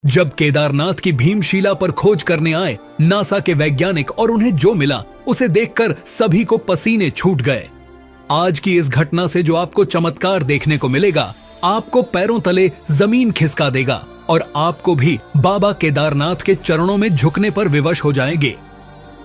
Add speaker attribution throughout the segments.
Speaker 1: जब केदारनाथ की भीमशिला पर खोज करने आए नासा के वैज्ञानिक और उन्हें जो मिला उसे देखकर सभी को पसीने छूट गए। आज की इस घटना से जो आपको चमत्कार देखने को मिलेगा, आपको पैरों तले जमीन खिसका देगा और आपको भी बाबा केदारनाथ के चरणों में झुकने पर विवश हो जाएंगे।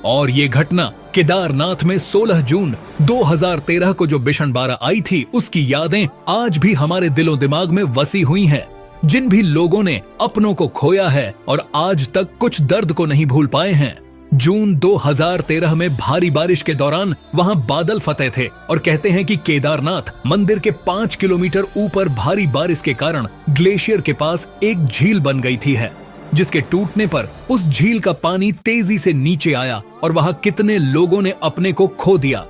Speaker 1: और ये घटना केदारनाथ में 16 जून 2013 को जो भीषण बाढ़ आई थी, उसकी यादें आज भी हमारे दिलो दिमाग में वसी हुई हैं। जिन भी लोगों ने अपनों को खोया है और आज तक कुछ दर्द को नहीं भूल पाए हैं। जून 2013 में भारी बारिश के दौरान वहां बादल फटे थे और कहते हैं कि केदारनाथ मंदिर के 5 किलोमीटर ऊपर भारी बारिश के कारण ग्लेशियर के पास एक झील बन गई थी जिसके टूटने पर उस झील का पानी तेजी से नीचे आया और वहां कितने लोगों ने अपने को खो दिया।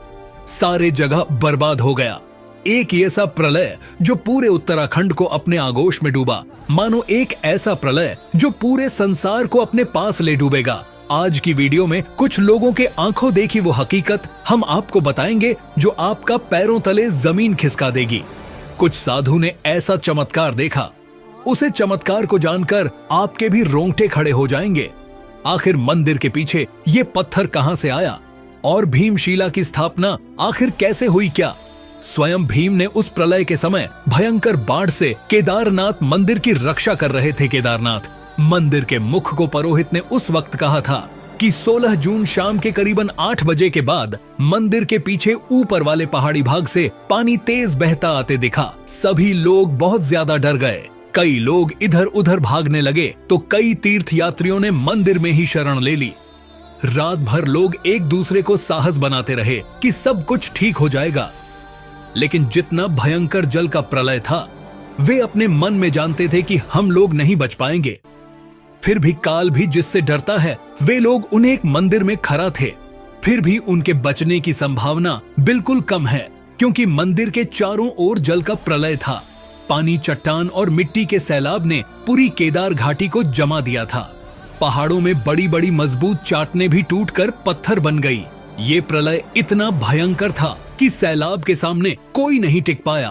Speaker 1: सारे जगह बर्बाद हो गया। एक ऐसा प्रलय जो पूरे उत्तराखंड को अपने आगोश में डूबा, मानो एक ऐसा प्रलय जो पूरे संसार को अपने पास ले डूबेगा। आज की वीडियो में कुछ लोगों के आंखों देखी वो हकीकत हम आपको बताएंगे जो आपका पैरों तले जमीन खिसका देगी। कुछ साधु ने ऐसा चमत्कार देखा, उसे चमत्कार को जानकर आपके भी रोंगटे खड़े हो जाएंगे। आखिर मंदिर के पीछे ये पत्थर कहां से आया और भीमशिला की स्थापना आखिर कैसे हुई? क्या स्वयं भीम ने उस प्रलय के समय भयंकर बाढ़ से केदारनाथ मंदिर की रक्षा कर रहे थे? केदारनाथ मंदिर के मुख को पुरोहित ने उस वक्त कहा था कि 16 जून शाम के करीबन 8 बजे के बाद मंदिर के पीछे ऊपर वाले पहाड़ी भाग से पानी तेज बहता आते दिखा। सभी लोग बहुत ज्यादा डर गए। कई लोग इधर उधर भागने लगे तो कई तीर्थ यात्रियों ने मंदिर में ही शरण ले ली। रात भर लोग एक दूसरे को साहस बनाते रहे कि सब कुछ ठीक हो जाएगा। लेकिन जितना भयंकर जल का प्रलय था, वे अपने मन में जानते थे कि हम लोग नहीं बच पाएंगे। फिर भी काल भी जिससे डरता है, वे लोग उन्हें एक मंदिर में खड़ा थे। फिर भी उनके बचने की संभावना बिल्कुल कम है, क्योंकि मंदिर के चारों ओर जल का प्रलय था। पानी, चट्टान और मिट्टी के सैलाब ने पूरी केदार घाटी को जमा दिया था। पहाड़ों में बड़ी बड़ी मजबूत चाटने भी टूटकर पत्थर बन गई। ये प्रलय इतना भयंकर था कि सैलाब के सामने कोई नहीं टिक पाया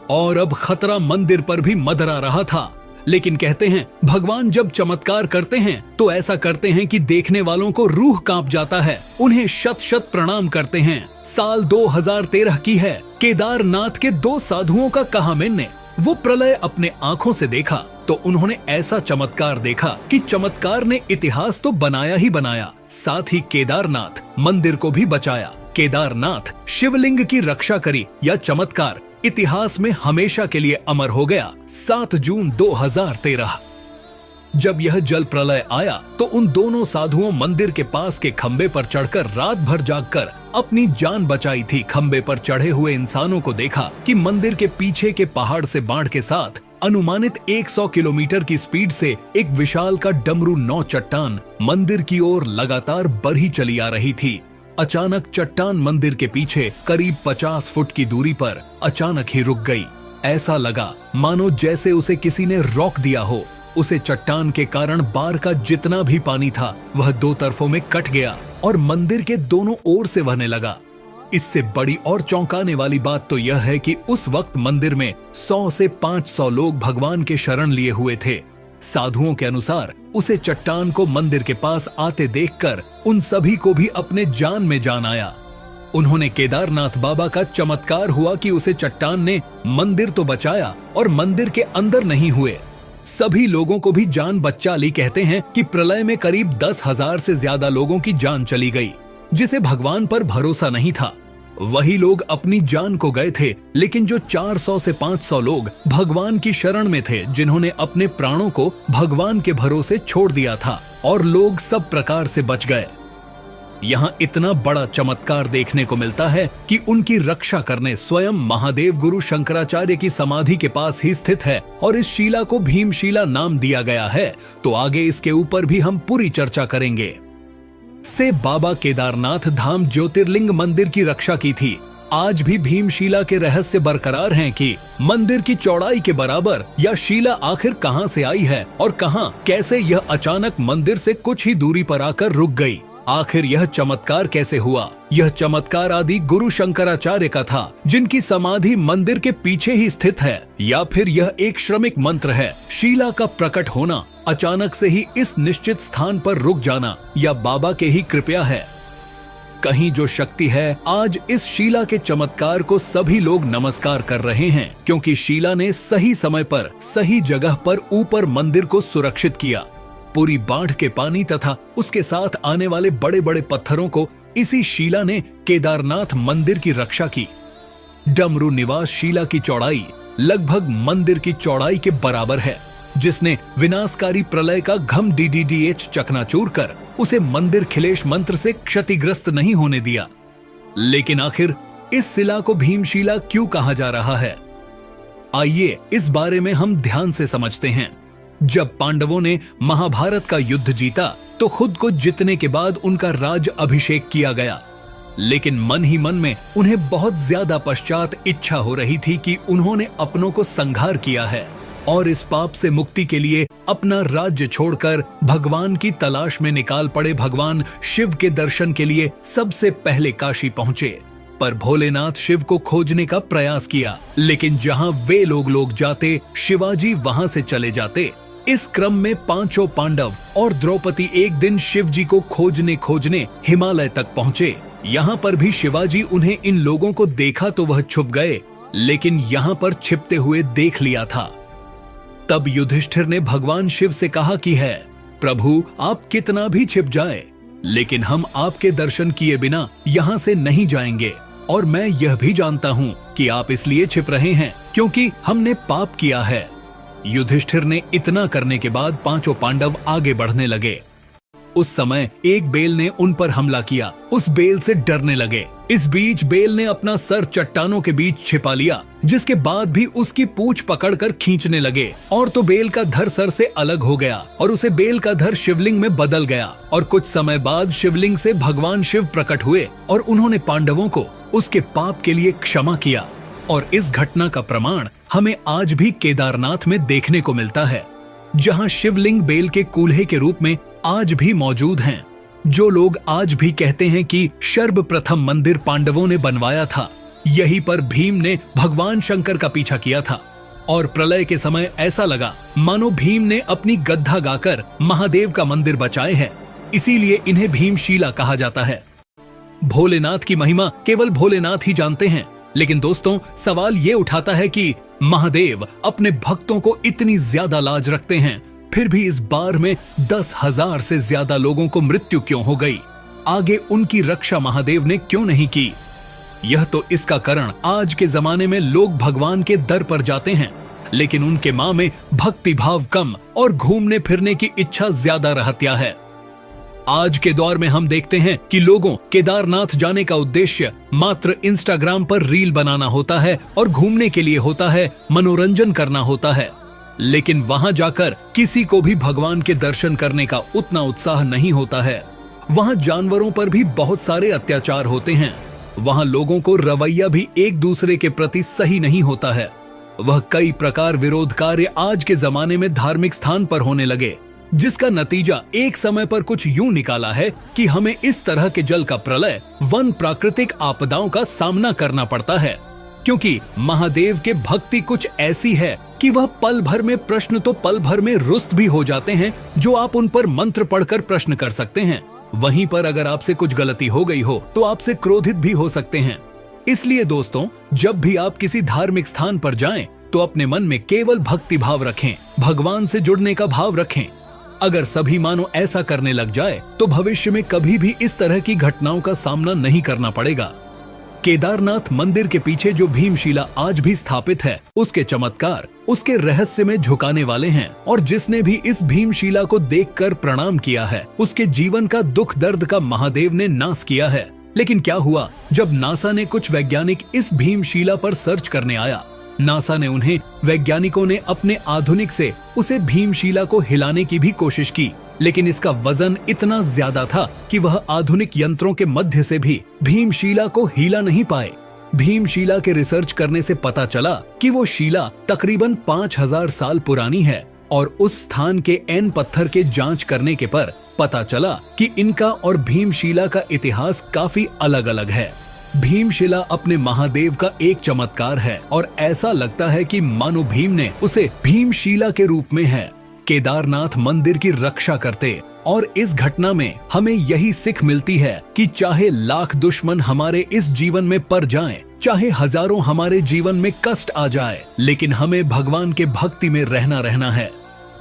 Speaker 1: और अब खतरा मंदिर पर भी मंडरा रहा था। लेकिन कहते हैं भगवान जब चमत्कार करते हैं तो ऐसा करते हैं कि देखने वालों को रूह कांप जाता है। उन्हें शत शत प्रणाम करते हैं। साल 2013 की है। केदारनाथ के 2 साधुओं का कहा मैंने वो प्रलय अपने आंखों से देखा तो उन्होंने ऐसा चमत्कार देखा कि चमत्कार ने इतिहास तो बनाया ही बनाया, साथ ही केदारनाथ मंदिर को भी बचाया। केदारनाथ शिवलिंग की रक्षा करी, यह चमत्कार इतिहास में हमेशा के लिए अमर हो गया। 7 जून 2013 जब यह जल प्रलय आया तो उन दोनों साधुओं मंदिर के पास के खंबे पर चढ़कर रात भर जागकर अपनी जान बचाई थी। खंबे पर चढ़े हुए इंसानों को देखा कि मंदिर के पीछे के पहाड़ से बाढ़ के साथ अनुमानित 100 किलोमीटर की स्पीड से एक विशाल का डमरू 9 चट्टान मंदिर की ओर लगातार बढ़ी चली आ रही थी। अचानक चट्टान मंदिर के पीछे करीब 50 फुट की दूरी पर अचानक ही रुक गई। ऐसा लगा मानो जैसे उसे किसी ने रोक दिया हो। उसे चट्टान के कारण बाढ़ का जितना भी पानी था वह 2 तरफों में कट गया और मंदिर के दोनों ओर से बहने लगा। इससे बड़ी और चौंकाने वाली बात तो यह है कि उस वक्त मंदिर में 100 से 500 लोग भगवान के शरण लिए हुए थे। साधुओं के अनुसार उसे चट्टान को मंदिर के पास आते देखकर उन सभी को भी अपने जान में जान आया। उन्होंने केदारनाथ बाबा का चमत्कार हुआ कि उसे चट्टान ने मंदिर तो बचाया और मंदिर के अंदर नहीं हुए। सभी लोगों को भी जान बचा ली। कहते हैं कि प्रलय में करीब 10,000 से ज्यादा लोगों की जान चली गई। जिसे भगवान पर भरोसा नहीं था वही लोग अपनी जान को गए थे, लेकिन जो 400 से 500 लोग भगवान की शरण में थे, जिन्होंने अपने प्राणों को भगवान के भरोसे छोड़ दिया था और लोग सब प्रकार से बच गए। यहाँ इतना बड़ा चमत्कार देखने को मिलता है कि उनकी रक्षा करने स्वयं महादेव गुरु शंकराचार्य की समाधि के पास ही स्थित है और इस शिला को भीमशिला नाम दिया गया है। तो आगे इसके ऊपर भी हम पूरी चर्चा करेंगे। से बाबा केदारनाथ धाम ज्योतिर्लिंग मंदिर की रक्षा की थी। आज भी भीमशिला के रहस्य बरकरार हैं कि मंदिर की चौड़ाई के बराबर यह शिला आखिर कहां से आई है और कहां कैसे यह अचानक मंदिर से कुछ ही दूरी पर आकर रुक गई। आखिर यह चमत्कार कैसे हुआ? यह चमत्कार आदि गुरु शंकराचार्य का था, जिनकी समाधि मंदिर के पीछे ही स्थित है, या फिर यह एक श्रमिक मंत्र है? शिला का प्रकट होना, अचानक से ही इस निश्चित स्थान पर रुक जाना, या बाबा के ही कृपया है? कहीं जो शक्ति है, आज इस शिला के चमत्कार को सभी लोग नमस्कार कर रहे हैं, क्योंकि शिला ने सही समय पर सही जगह पर ऊपर मंदिर को सुरक्षित किया। पूरी बाढ़ के पानी तथा उसके साथ आने वाले बड़े बड़े पत्थरों को इसी शिला ने केदारनाथ मंदिर की रक्षा की। डमरू निवास शिला की चौड़ाई लगभग मंदिर की चौड़ाई के बराबर है, जिसने विनाशकारी प्रलय का घम DDDH चकनाचूर कर उसे मंदिर खिलेश मंत्र से क्षतिग्रस्त नहीं होने दिया। लेकिन आखिर इस शिला को भीमशिला क्यों कहा जा रहा है? आइए इस बारे में हम ध्यान से समझते हैं। जब पांडवों ने महाभारत का युद्ध जीता तो खुद को जीतने के बाद उनका राज अभिषेक किया गया, लेकिन मन ही मन में उन्हें बहुत ज्यादा पश्चात इच्छा हो रही थी कि उन्होंने अपनों को संहार किया है और इस पाप से मुक्ति के लिए अपना राज्य छोड़कर भगवान की तलाश में निकाल पड़े। भगवान शिव के दर्शन के लिए सबसे पहले काशी पहुंचे, पर भोलेनाथ शिव को खोजने का प्रयास किया, लेकिन जहां वे लोग जाते शिवाजी वहां से चले जाते। इस क्रम में पांचों पांडव और द्रौपदी एक दिन शिव जी को खोजने हिमालय तक पहुंचे। यहाँ पर भी शिवाजी उन्हें इन लोगों को देखा तो वह छुप गए, लेकिन यहाँ पर छिपते हुए देख लिया था। तब युधिष्ठिर ने भगवान शिव से कहा कि है प्रभु, आप कितना भी छिप जाए, लेकिन हम आपके दर्शन किए बिना यहाँ से नहीं जाएंगे, और मैं यह भी जानता हूँ कि आप इसलिए छिप रहे हैं क्योंकि हमने पाप किया है। युधिष्ठिर ने इतना करने के बाद पांचों पांडव आगे बढ़ने लगे। उस समय एक बेल ने उन पर हमला किया, उस बेल से डरने लगे। इस बीच बेल ने अपना सर चट्टानों के बीच छिपा लिया, जिसके बाद भी उसकी पूंछ पकड़कर खींचने लगे, और तो बेल का धर सर से अलग हो गया और उसे बेल का धर शिवलिंग में बदल गया। और कुछ समय बाद शिवलिंग से भगवान शिव प्रकट हुए और उन्होंने पांडवों को उसके पाप के लिए क्षमा किया। और इस घटना का प्रमाण हमें आज भी केदारनाथ में देखने को मिलता है, जहां शिवलिंग बेल के कूल्हे के रूप में आज भी मौजूद हैं। जो लोग आज भी कहते हैं कि सर्वप्रथम मंदिर पांडवों ने बनवाया था, यहीं पर भीम ने भगवान शंकर का पीछा किया था, और प्रलय के समय ऐसा लगा मानो भीम ने अपनी गद्दा गाकर महादेव का मंदिर बचाए है, इसीलिए इन्हें भीमशिला कहा जाता है। भोलेनाथ की महिमा केवल भोलेनाथ ही जानते हैं, लेकिन दोस्तों सवाल ये उठाता है कि महादेव अपने भक्तों को इतनी ज्यादा लाज रखते हैं, फिर भी इस बार में 10,000 से ज्यादा लोगों को मृत्यु क्यों हो गई? आगे उनकी रक्षा महादेव ने क्यों नहीं की? यह तो इसका कारण आज के जमाने में लोग भगवान के दर पर जाते हैं, लेकिन उनके मां में भक्ति भाव कम और घूमने फिरने की इच्छा ज्यादा रहत्या है। आज के दौर में हम देखते हैं कि लोगों केदारनाथ जाने का उद्देश्य मात्र इंस्टाग्राम पर रील बनाना होता है और घूमने के लिए होता है, मनोरंजन करना होता है, लेकिन वहां जाकर किसी को भी भगवान के दर्शन करने का उतना उत्साह नहीं होता है। वहां जानवरों पर भी बहुत सारे अत्याचार होते हैं। वहां लोगों को रवैया भी एक दूसरे के प्रति सही नहीं होता है। वह कई प्रकार विरोध कार्य आज के जमाने में धार्मिक स्थान पर होने लगे, जिसका नतीजा एक समय पर कुछ यूं निकाला है कि हमें इस तरह के जल का प्रलय, वन प्राकृतिक आपदाओं का सामना करना पड़ता है, क्योंकि महादेव के भक्ति कुछ ऐसी है कि वह पल भर में प्रश्न तो पल भर में रुष्ट भी हो जाते हैं, जो आप उन पर मंत्र पढ़कर प्रश्न कर सकते हैं। वहीं पर अगर आपसे कुछ गलती हो गई हो तो आपसे क्रोधित भी हो सकते हैं। इसलिए दोस्तों, जब भी आप किसी धार्मिक स्थान पर जाएं, तो अपने मन में केवल भक्ति भाव रखें, भगवान से जुड़ने का भाव रखें। अगर सभी मानो ऐसा करने लग जाए तो भविष्य में कभी भी इस तरह की घटनाओं का सामना नहीं करना पड़ेगा। केदारनाथ मंदिर के पीछे जो भीमशिला आज भी स्थापित है, उसके चमत्कार उसके रहस्य में झुकाने वाले हैं, और जिसने भी इस भीमशिला को देखकर प्रणाम किया है, उसके जीवन का दुख दर्द का महादेव ने नाश किया है। लेकिन क्या हुआ जब नासा ने कुछ वैज्ञानिक इस भीमशिला पर सर्च करने आया? नासा ने उन्हें वैज्ञानिकों ने अपने आधुनिक से उसे भीमशिला को हिलाने की भी कोशिश की, लेकिन इसका वजन इतना ज्यादा था कि वह आधुनिक यंत्रों के मध्य से भी भीमशिला को हिला नहीं पाए। भीमशिला के रिसर्च करने से पता चला कि वो शिला तकरीबन 5000 साल पुरानी है, और उस स्थान के एन पत्थर के जांच करने के पर पता चला कि इनका और भीमशिला का इतिहास काफी अलग अलग है। भीमशिला अपने महादेव का एक चमत्कार है और ऐसा लगता है कि मानो भीम ने उसे भीमशिला के रूप में है केदारनाथ मंदिर की रक्षा करते। और इस घटना में हमें यही सीख मिलती है कि चाहे लाख दुश्मन हमारे इस जीवन में पड़ जाएं, चाहे हजारों हमारे जीवन में कष्ट आ जाए, लेकिन हमें भगवान के भक्ति में रहना है।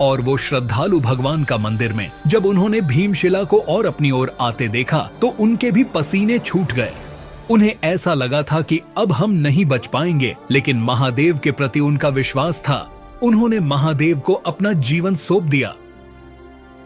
Speaker 1: और वो श्रद्धालु भगवान का मंदिर में जब उन्होंने भीमशिला को और अपनी ओर आते देखा तो उनके भी पसीने छूट गए। उन्हें ऐसा लगा था कि अब हम नहीं बच पाएंगे, लेकिन महादेव के प्रति उनका विश्वास था। उन्होंने महादेव को अपना जीवन सौंप दिया।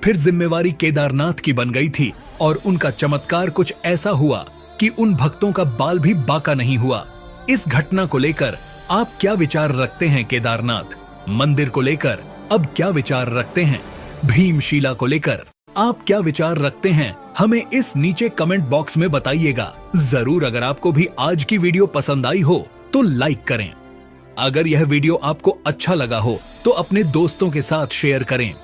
Speaker 1: फिर जिम्मेवारी केदारनाथ की बन गई थी और उनका चमत्कार कुछ ऐसा हुआ कि उन भक्तों का बाल भी बाका नहीं हुआ। इस घटना को लेकर आप क्या विचार रखते हैं? केदारनाथ मंदिर को लेकर अब क्या विचार रखते हैं? भीमशिला को लेकर आप क्या विचार रखते हैं? हमें इस नीचे कमेंट बॉक्स में बताइएगा जरूर। अगर आपको भी आज की वीडियो पसंद आई हो तो लाइक करें। अगर यह वीडियो आपको अच्छा लगा हो तो अपने दोस्तों के साथ शेयर करें।